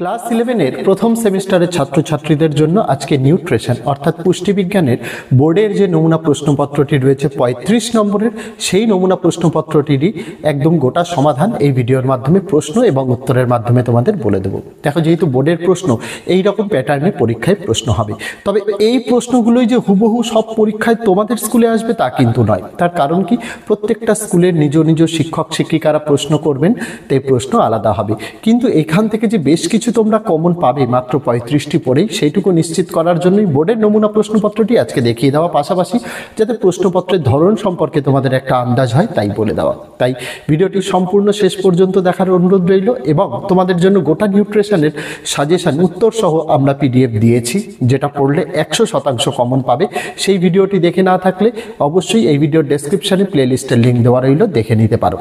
Class 11-এর প্রথম সেমিস্টারের ছাত্রছাত্রীদের জন্য আজকে নিউট্রিশন অর্থাৎ পুষ্টিবিজ্ঞানের বোর্ডের যে নমুনা প্রশ্নপত্রটি রয়েছে 35 নম্বরের, সেই নমুনা প্রশ্নপত্রটিরই একদম গোটা সমাধান এই ভিডিওর মাধ্যমে প্রশ্ন এবং উত্তরের মাধ্যমে তোমাদের বলে দেবো। দেখো, যেহেতু বোর্ডের প্রশ্ন এই রকম প্যাটার্নে পরীক্ষায় প্রশ্ন হবে, তবে এই প্রশ্নগুলোই যে হুবহু সব পরীক্ষায় তোমাদের স্কুলে আসবে তা কিন্তু নয়। তার কারণ কি, প্রত্যেকটা স্কুলের নিজ নিজ শিক্ষক শিক্ষিকারা প্রশ্ন করবেন, তাই প্রশ্ন আলাদা হবে। কিন্তু এখান থেকে যে বেশ কিছু তোমরা কমন পাবে মাত্র 35টি পড়েই, সেইটুকু নিশ্চিত করার জন্যই বোর্ডের নমুনা প্রশ্নপত্রটি আজকে দেখিয়ে দেওয়া, পাশাপাশি যাতে প্রশ্নপত্রের ধরন সম্পর্কে তোমাদের একটা আন্দাজ হয় তাই বলে দেওয়া। তাই ভিডিওটি সম্পূর্ণ শেষ পর্যন্ত দেখার অনুরোধ রইল। এবং তোমাদের জন্য গোটা নিউট্রিশনের সাজেশন উত্তর সহ আমরা পিডিএফ দিয়েছি, যেটা পড়লে 100% কমন পাবে। সেই ভিডিওটি দেখে না থাকলে অবশ্যই এই ভিডিওর ডেসক্রিপশনে প্লেলিস্টের লিঙ্ক দেওয়া রইল, দেখে নিতে পারো।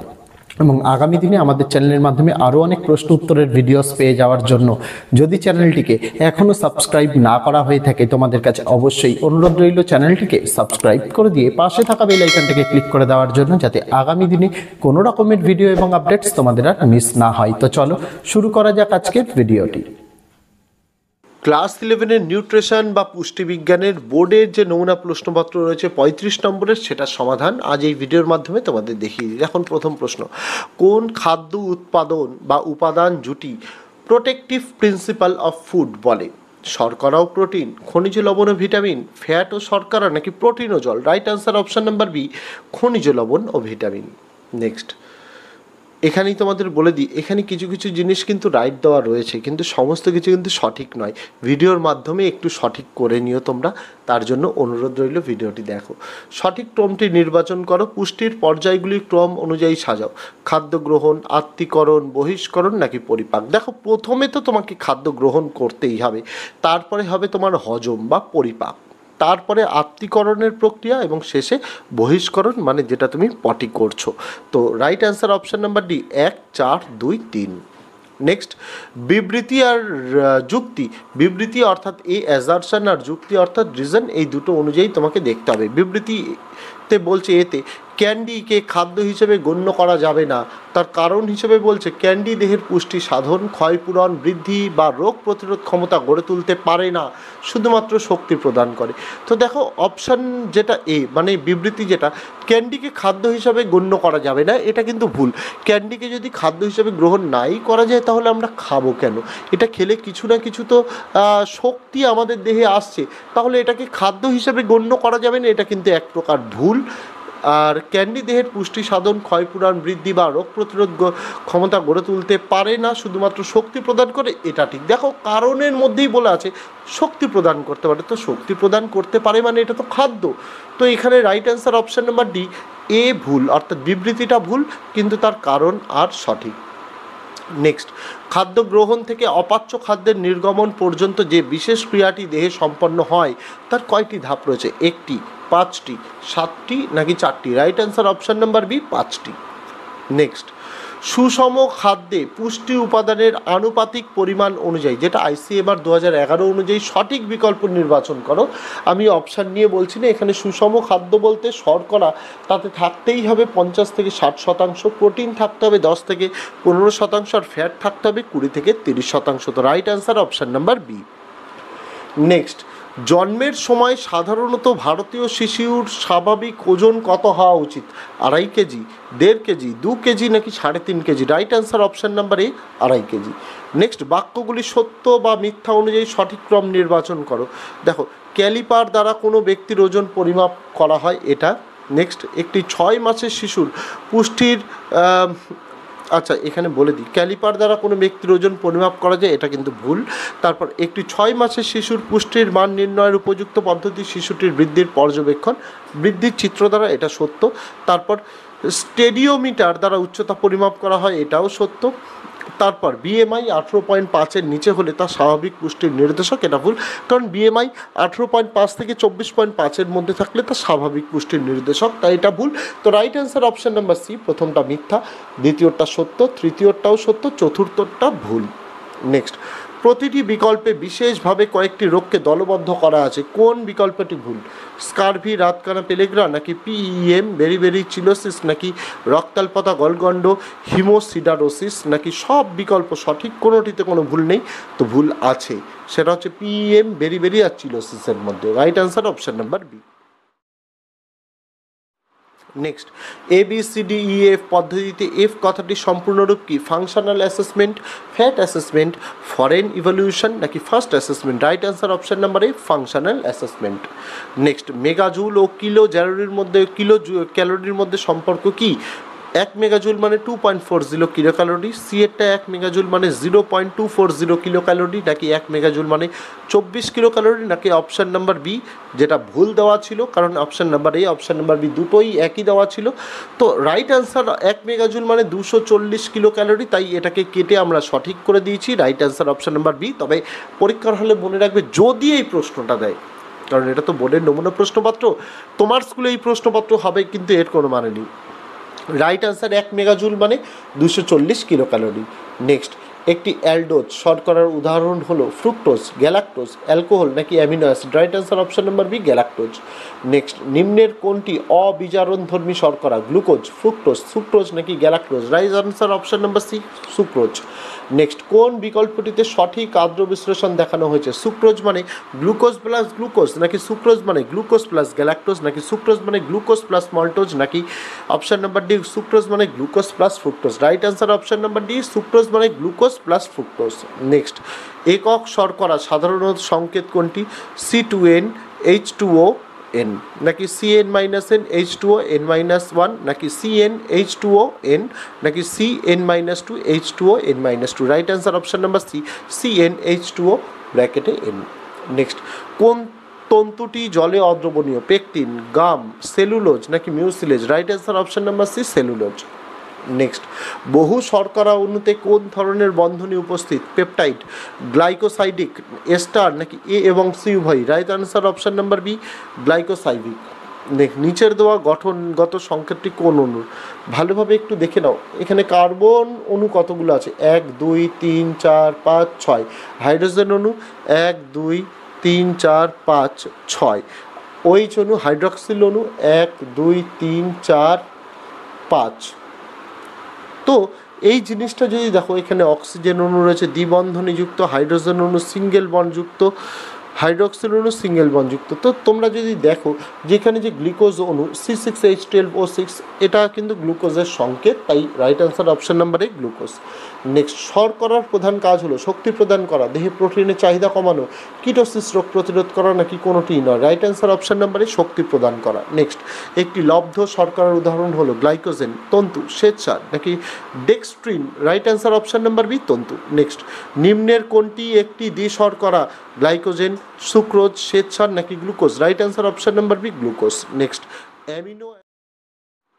এবং আগামী দিনে আমাদের চ্যানেলের মাধ্যমে আরও অনেক প্রশ্ন উত্তরের ভিডিওস পেয়ে যাওয়ার জন্য যদি চ্যানেলটিকে এখনও সাবস্ক্রাইব না করা হয়ে থাকে, তোমাদের কাছে অবশ্যই অনুরোধ রইল চ্যানেলটিকে সাবস্ক্রাইব করে দিয়ে পাশে থাকা বেল আইকনটিকে ক্লিক করে দেওয়ার জন্য, যাতে আগামী দিনে কোনো রকমের ভিডিও এবং আপডেটস তোমাদের আর মিস না হয়। তো চলো শুরু করা যাক আজকের ভিডিওটি। ক্লাস 11-এর নিউট্রিশন বা পুষ্টিবিজ্ঞানের বোর্ডের যে নমুনা প্রশ্নপত্র রয়েছে 35 নম্বরের, সেটার সমাধান আজ এই ভিডিওর মাধ্যমে তোমাদের দেখিয়ে দিই। এখন প্রথম প্রশ্ন, কোন খাদ্য উৎপাদন বা উপাদান জুটি প্রোটেক্টিভ প্রিন্সিপাল অফ ফুড বলে? শর্করা ও প্রোটিন, খনিজ লবণ ও ভিটামিন, ফ্যাট ও শর্করা, নাকি প্রোটিন ও জল? Right answer option number B, খনিজ লবণ ও ভিটামিন। নেক্সট, এখানেই তোমাদের বলে দিই, এখানে কিছু কিছু জিনিস কিন্তু রাইট দেওয়া রয়েছে, কিন্তু সমস্ত কিছু কিন্তু সঠিক নয়। ভিডিওর মাধ্যমে একটু সঠিক করে নিও তোমরা, তার জন্য অনুরোধ রইল ভিডিওটি দেখো। সঠিক ক্রমটি নির্বাচন করো, পুষ্টির পর্যায়গুলির ক্রম অনুযায়ী সাজাও। খাদ্য গ্রহণ, আত্তীকরণ, বহিষ্করণ, নাকি পরিপাক? দেখো, প্রথমে তো তোমাকে খাদ্য গ্রহণ করতেই হবে, তারপরে হবে তোমার হজম বা পরিপাক, তারপরে আত্তীকরণের প্রক্রিয়া, এবং শেষে বহিষ্করণ, মানে যেটা তুমি পটি করছো। তো right answer option number D, 1, 4, 2, 3। Next, বিবৃতি আর যুক্তি। বিবৃতি অর্থাৎ অ্যাজারশন, আর যুক্তি অর্থাৎ রিজন, এই দুটো অনুযায়ী তোমাকে দেখতে হবে। বিবৃতিতে বলছে এতে ক্যান্ডিকে খাদ্য হিসেবে গণ্য করা যাবে না, তার কারণ হিসেবে বলছে ক্যান্ডি দেহের পুষ্টি সাধন, ক্ষয়পূরণ, বৃদ্ধি বা রোগ প্রতিরোধ ক্ষমতা গড়ে তুলতে পারে না, শুধুমাত্র শক্তি প্রদান করে। তো দেখো, অপশান যেটা এ, মানে বিবৃতি যেটা, ক্যান্ডিকে খাদ্য হিসাবে গণ্য করা যাবে না, এটা কিন্তু ভুল। ক্যান্ডিকে যদি খাদ্য হিসাবে গ্রহণ নাই করা যায়, তাহলে আমরা খাবো কেন? এটা খেলে কিছু না কিছু তো শক্তি আমাদের দেহে আসছে, তাহলে এটাকে খাদ্য হিসাবে গণ্য করা যাবে না, এটা কিন্তু এক প্রকার ভুল। আর ক্যান্ডি দেহের পুষ্টি সাধন, ক্ষয়পূরণ, বৃদ্ধি বা রোগ প্রতিরোধ ক্ষমতা গড়ে তুলতে পারে না, শুধুমাত্র শক্তি প্রদান করে, এটা ঠিক। দেখো, কারণের মধ্যেই বলে আছে শক্তি প্রদান করতে পারে, তো শক্তি প্রদান করতে পারে মানে এটা তো খাদ্য। তো এখানে right answer option number D, এ ভুল, অর্থাৎ বিবৃতিটা ভুল, কিন্তু তার কারণ আর সঠিক। নেক্সট, খাদ্য গ্রহণ থেকে অপাচ্য খাদ্যের নির্গমন পর্যন্ত যে বিশেষ ক্রিয়াটি দেহে সম্পন্ন হয়, তার কয়টি ধাপ রয়েছে? 1টি, 5টি, 7টি, নাকি 4টি? Right answer option number B, 5টি। নেক্সট, সুষম খাদ্যে পুষ্টি উপাদানের আনুপাতিক পরিমাণ অনুযায়ী, যেটা ICMR 2011 অনুযায়ী সঠিক বিকল্প নির্বাচন করো। আমি অপশান নিয়ে বলছি না, এখানে সুষম খাদ্য বলতে শর্করা তাতে থাকতেই হবে 50 থেকে 60%, প্রোটিন থাকতে হবে 10 থেকে 15%, আর ফ্যাট থাকতে হবে 20 থেকে 30%। তো right answer option number B. Next, জন্মের সময় সাধারণত ভারতীয় শিশুর স্বাভাবিক ওজন কত হওয়া উচিত? 2.5 কেজি, 1.5 কেজি, 2 কেজি, নাকি 3.5 KG? Right answer option number এ, 2.5 কেজি। নেক্সট, বাক্যগুলি সত্য বা মিথ্যা অনুযায়ী সঠিক ক্রম নির্বাচন করো। দেখো, ক্যালিপার দ্বারা কোনো ব্যক্তির ওজন পরিমাপ করা হয়, এটা। নেক্সট, একটি 6 মাসের শিশুর পুষ্টির আচ্ছা, এখানে বলে দিই, ক্যালিপার দ্বারা কোনো ব্যক্তির ওজন পরিমাপ করা যায়, এটা কিন্তু ভুল। তারপর, একটি 6 মাসের শিশুর পুষ্টির মান নির্ণয়ের উপযুক্ত পদ্ধতি শিশুটির বৃদ্ধির পর্যবেক্ষণ, বৃদ্ধির চিত্র দ্বারা, এটা সত্য। তারপর, স্টেডিওমিটার দ্বারা উচ্চতা পরিমাপ করা হয়, এটাও সত্য। তারপর, BMI 18.5-এর নিচে হলে তা স্বাভাবিক পুষ্টির নির্দেশক, এটা ভুল, কারণ BMI 18.5 থেকে 24.5-এর মধ্যে থাকলে তা স্বাভাবিক পুষ্টির নির্দেশক, তাই এটা ভুল। তো right answer option number C, প্রথমটা মিথ্যা, দ্বিতীয়টা সত্য, তৃতীয়টাও সত্য, চতুর্থটা ভুল। নেক্সট, প্রতিটি বিকল্পে বিশেষভাবে কয়েকটি রোগকে দলবদ্ধ করা আছে, কোন বিকল্পটি ভুল? স্কারভি, রাতকানা পেলেগ্রা, নাকি পিইএম, বেরিবেরি চিলোসিস, নাকি রক্তাল্পতা গলগণ্ড, হিমোসিডারোসিস, নাকি সব বিকল্প সঠিক, কোনোটিতে কোনো ভুল নেই, তো ভুল আছে, সেটা হচ্ছে পিইএম, বেরিবেরি আর চিলোসিসের মধ্যে। Right answer option number B. Next, ABCDEF পদ্ধতিতে এফ কথাটি সম্পূর্ণরূপ কি? Functional assessment, fat assessment, foreign evolution, নাকি first assessment? Right answer option number A, functional assessment. Next, megajoule ও কিলো ক্যালোরির মধ্যে সম্পর্ক কি? 1 মেগাজুল মানে 2.40 কিলো ক্যালোরি, সি এরটা 1 মেগাজুল মানে 0.240 কিলো ক্যালোরি, নাকি 1 মেগাজুল মানে 24 কিলো ক্যালোরি, নাকি অপশান নাম্বার বি যেটা ভুল দেওয়া ছিল, কারণ option number A option number B দুটোই একই দেওয়া ছিল। তো রাইট অ্যান্সার 1 মেগাজুল মানে 240 কিলো ক্যালোরি, তাই এটাকে কেটে আমরা সঠিক করে দিয়েছি। Right answer option number B. তবে পরীক্ষার হলে মনে রাখবে, যদি এই প্রশ্নটা দেয়, কারণ এটা তো বোর্ডের নমুনা প্রশ্নপত্র, তোমার স্কুলে এই প্রশ্নপত্র হবে কিন্তু এর কোনো মানে নেই। রাইট অ্যান্সার 1 মেগাজুল মানে 240 কিলো ক্যালোরি। নেক্সট, একটি অ্যালডোজ শর্করার উদাহরণ হলো ফ্রুক্টোজ, গ্যালাক্টোজ, অ্যালকোহল, নাকি amino acid? Right answer option number B, galactose. Next, নিম্নের কোনটি অবিজারণধর্মী শর্করা? গ্লুকোজ, ফ্রুক্টোজ, সুক্রোজ, নাকি galactose? Right answer option number C, sucrose. Next, কোন বিকল্পটিতে সঠিক আদ্র বিশ্লেষণ দেখানো হয়েছে? সুক্রোজ মানে গ্লুকোজ প্লাস গ্লুকোজ, নাকি সুক্রোজ মানে গ্লুকোজ প্লাস গ্যালাক্টোজ, নাকি সুক্রোজ মানে গ্লুকোজ প্লাস মল্টোজ, নাকি অপশন নাম্বার ডি সুক্রোজ মানে glucose plus fructose? Right answer option number D, sucrose মানে গ্লুকোজ প্লাস ফ্রুক্টোজ। নেক্সট, একক শর্করা সাধারণত সংকেত কোনটি? C2N H2O N, নাকি CN-N H2O N-1, নাকি CN H2O N, নাকি CN-2 H2O N-2? Right answer option number C, CN H2O ব্র্যাকেটে N। নেক্সট, কোন তন্তুটি জলে অদ্রবণীয়? পেকটিন, গাম, সেলুলোজ, নাকি mucilage? Right answer option number C, cellulose. Next, বহু শর্করা অণুতে কোন ধরনের বন্ধনী উপস্থিত? পেপটাইড, গ্লাইকোসাইডিক, এস্টার, নাকি এ এবং সি উভয়? Right answer option number B, glycosidic. নিচের দেওয়া গঠনগত সংকেতটি কোন অণুর? ভালোভাবে একটু দেখে নাও, এখানে কার্বন অণু কতগুলো আছে? 1 2 3 4 5 6। হাইড্রোজেন অণু 1 2 3 4 5 6। OH অণু, হাইড্রক্সিল অণু 1 2 3 4 5। তো এই জিনিসটা যদি দেখো, এখানে অক্সিজেন অণু রয়েছে দ্বিবন্ধনীযুক্ত, হাইড্রোজেন অণু সিঙ্গেল বন্ডযুক্ত, হাইড্রক্সিল অণু সিঙ্গেল বন্ডযুক্ত। তো তোমরা যদি দেখো, যেখানে যে গ্লুকোজ অণু C6H12O6, এটা কিন্তু গ্লুকোজের সংকেত, তাই রাইট আনসার অপশন নাম্বারে গ্লুকোজ। নেক্সট, শর্করার প্রধান কাজ হলো শক্তি প্রদান করা, দেহে প্রোটিনের চাহিদা কমানো, কিটোসিস রোগ প্রতিরোধ করা, নাকি কোনোটিই নয়? রাইট আনসার অপশন নাম্বারে শক্তি প্রদান করা। নেক্সট, একটি লব্ধ শর্করার উদাহরণ হলো গ্লাইকোজেন, তন্তু, শ্বেতসার, নাকি dextrin? Right answer option number B, তন্তু। নেক্সট, নিম্নের কোনটি একটি দ্বিশর্করা? গ্লাইকোজেন, সুক্রোজ, শ্বেতসার, নাকি glucose? Right answer option number B, glucose. Next,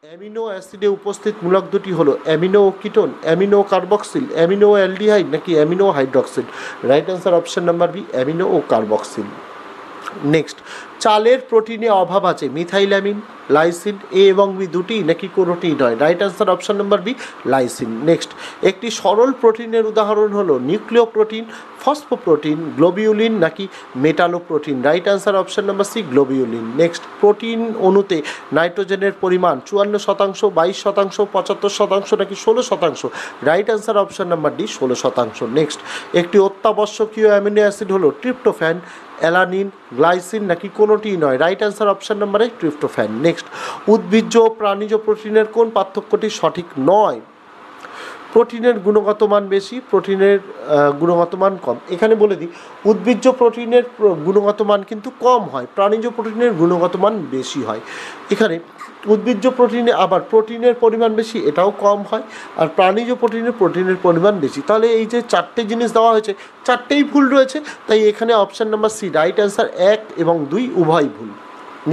amino অ্যাসিডে উপস্থিত মূলক দুটি হলো amino ketone, amino carboxyl, amino aldehyde, নাকি amino hydroxyl? Right answer option number B, amino ও কার্বক্সিল। নেক্সট, চালের প্রোটিনে অভাব আছে? মিথাইলামিন, লাইসিন, এ এবং বি দুটি, নাকি কোনোটিই নয়? Right answer option number B, lysine. Next, একটি সরল প্রোটিনের উদাহরণ হলো নিউক্লিয় প্রোটিন, ফসফোপ্রোটিন, গ্লোবিউলিন, নাকি metalloprotein? Right answer option number C, globulin. Next, protein অণুতে নাইট্রোজেনের পরিমাণ 54%, 22%, 75%, নাকি 16%? Right answer option number D, 16%। Next, একটি অত্যাবশ্যকীয় অ্যামিনো অ্যাসিড হলো ট্রিপ্টোফ্যান, অ্যালানিন, গ্লাইসিন, নাকি কোনোটিই নয়? রাইট আনসার অপশন নাম্বারে ট্রিপ্টোফ্যান। নেক্সট, উদ্ভিজ্জ ও প্রাণীজ প্রোটিনের কোন পার্থক্যটি সঠিক নয়? প্রোটিনের গুণগত মান বেশি, প্রোটিনের গুণগত মান কম। এখানে বলে দিই, উদ্ভিজ্জ প্রোটিনের গুণগত মান কিন্তু কম হয়, প্রাণীজ প্রোটিনের গুণগত মান বেশি হয়। এখানে উদ্ভিজ্জ প্রোটিনে আবার প্রোটিনের পরিমাণ বেশি, এটাও কম হয়, আর প্রাণীজ প্রোটিনের পরিমাণ বেশি। তাহলে এই যে চারটে জিনিস দেওয়া হয়েছে, চারটেই ভুল রয়েছে, তাই এখানে option number C, right answer 1 এবং 2 উভয় ভুল।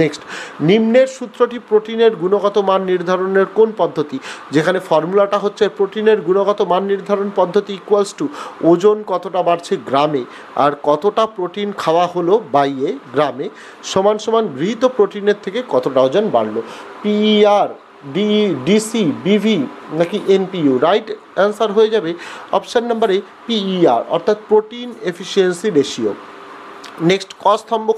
নেক্সট, নিম্নের সূত্রটি প্রোটিনের গুণগত মান নির্ধারণের কোন পদ্ধতি? যেখানে ফর্মুলাটা হচ্ছে প্রোটিনের গুণগত মান নির্ধারণ পদ্ধতি ইকুয়ালস টু ওজন কতটা বাড়ছে গ্রামে, আর কতটা প্রোটিন খাওয়া হলো বাইয়ে গ্রামে, সমান সমান গৃহীত প্রোটিনের থেকে কতটা ওজন বাড়লো। PER ডিসি, বিভি নাকি এনপিইউ? রাইট অ্যান্সার হয়ে যাবে অপশান নাম্বার এ পিইআর, অর্থাৎ প্রোটিন এফিসিয়েন্সি রেশিও। নেক্সট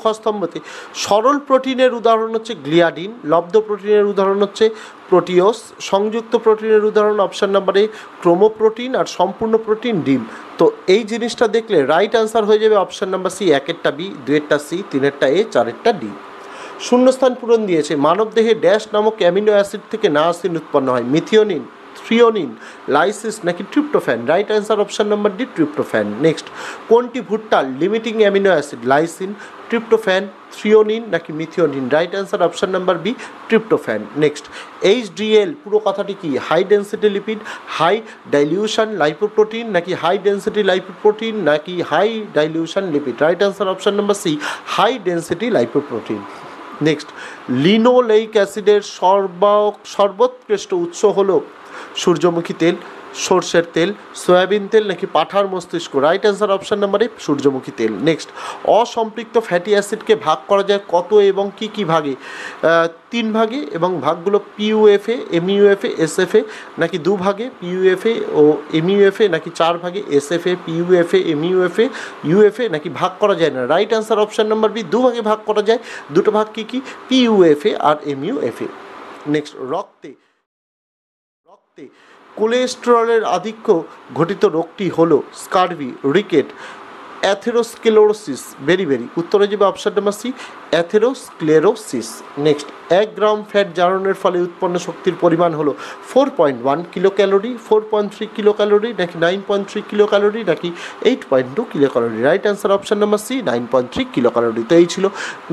খস্তম্ভতে সরল প্রোটিনের উদাহরণ হচ্ছে গ্লিয়াডিন, লব্ধ প্রোটিনের উদাহরণ হচ্ছে প্রোটিওস, সংযুক্ত প্রোটিনের উদাহরণ অপশান নাম্বার এ ক্রোমোপ্রোটিন, আর সম্পূর্ণ প্রোটিন ডিম। তো এই জিনিসটা দেখলে রাইট অ্যান্সার হয়ে যাবে অপশান নাম্বার সি, 1এরটা বি, 2এরটা সি, 3এরটা এ, 4এরটা ডি। শূন্যস্থান পূরণ দিয়েছে, মানবদেহে ড্যাশ নামক অ্যামিনো অ্যাসিড থেকে নায়াসিন উৎপন্ন হয়? মিথিওনিন, থ্রিওনিন, লাইসিস নাকি tryptophan? Right answer option number D, tryptophan. Next, কোনটি ভুট্টার limiting amino acid? Lysine, tryptophan, threonine নাকি methionine? Right answer option number B, tryptophan. Next, HDL পুরো কথাটি কি? High density lipid, high dilution lipoprotein নাকি high density lipoprotein নাকি high dilution lipid? Right answer option number C, high density lipoprotein. Next, linoleic অ্যাসিডের সর্বোৎকৃষ্ট উৎস হলো সূর্যমুখী তেল, সর্ষের তেল, সয়াবিন তেল নাকি পাঁঠার মস্তিষ্ক? রাইট অ্যান্সার অপশান নাম্বারে শুর্যমুখী তেল। নেক্সট, অসম্পৃক্ত ফ্যাটি অ্যাসিডকে ভাগ করা যায় কত এবং কি কি ভাগে? 3 ভাগে, এবং ভাগগুলো পিইউএফএ, এমইউএফএ, এসএফএ নাকি 2 ভাগে পিইউএফএ ও এমইউএফএ নাকি 4 ভাগে এসএফএ, পিইউএফএ, এমইউএফএ, ইউএফএ নাকি ভাগ করা যায় না? Right answer option number B, 2 ভাগে ভাগ করা যায়। 2টো ভাগ কি কি? পিইউএফএ আর এমইউএফএ। নেক্সট, রক্তে কোলেস্টেরলের আধিক্য ঘটিত রোগটি হলো স্কারভি, রিকেট, অ্যাথেরোস্ক্লেরোসিস? ভেরি উত্তরে যাবে option number C, atherosclerosis. Next, 1 gram fat জারণের ফলে উৎপন্ন শক্তির পরিমাণ হলো 4.1 কিলো ক্যালোরি, 4.3 কিলো ক্যালোরি নাকি 9.3 কিলো ক্যালোরি নাকি 8.2 kilo calorie? Right answer option number C, 9.3 kilo calorie. তো এই ছিল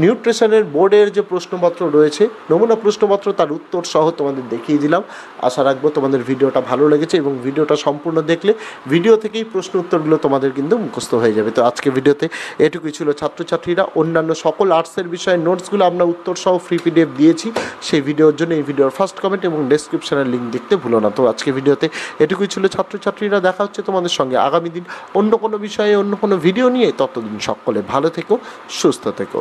নিউট্রিশনের বোর্ডের যে প্রশ্নপত্র রয়েছে, নমুনা প্রশ্নপত্র, তার উত্তর সহ তোমাদের দেখিয়ে দিলাম। আশা রাখবো তোমাদের ভিডিওটা ভালো লেগেছে এবং ভিডিওটা সম্পূর্ণ দেখলে ভিডিও থেকেই প্রশ্ন উত্তরগুলো তোমাদের কিন্তু মুখস্থ হয়ে যাবে। তো আজকে ভিডিওতে এটুকুই ছিল। ছাত্রছাত্রীরা, অন্যান্য সকল আর্টসের বিষয়ে নোটসগুলো আমরা উত্তর সহ ফ্রি পিডিএফ দিয়েছি। সেই ভিডিওর জন্য এই ভিডিওর ফার্স্ট কমেন্ট এবং ডেসক্রিপশনের লিঙ্ক দেখতে ভুলো না। তো আজকে ভিডিওতে এটুকুই ছিল ছাত্রছাত্রীরা। দেখা হচ্ছে তোমাদের সঙ্গে আগামী দিন অন্য কোনো বিষয়ে, অন্য কোনো ভিডিও নিয়ে। ততদিন সকলে ভালো থেকো, সুস্থ থেকো।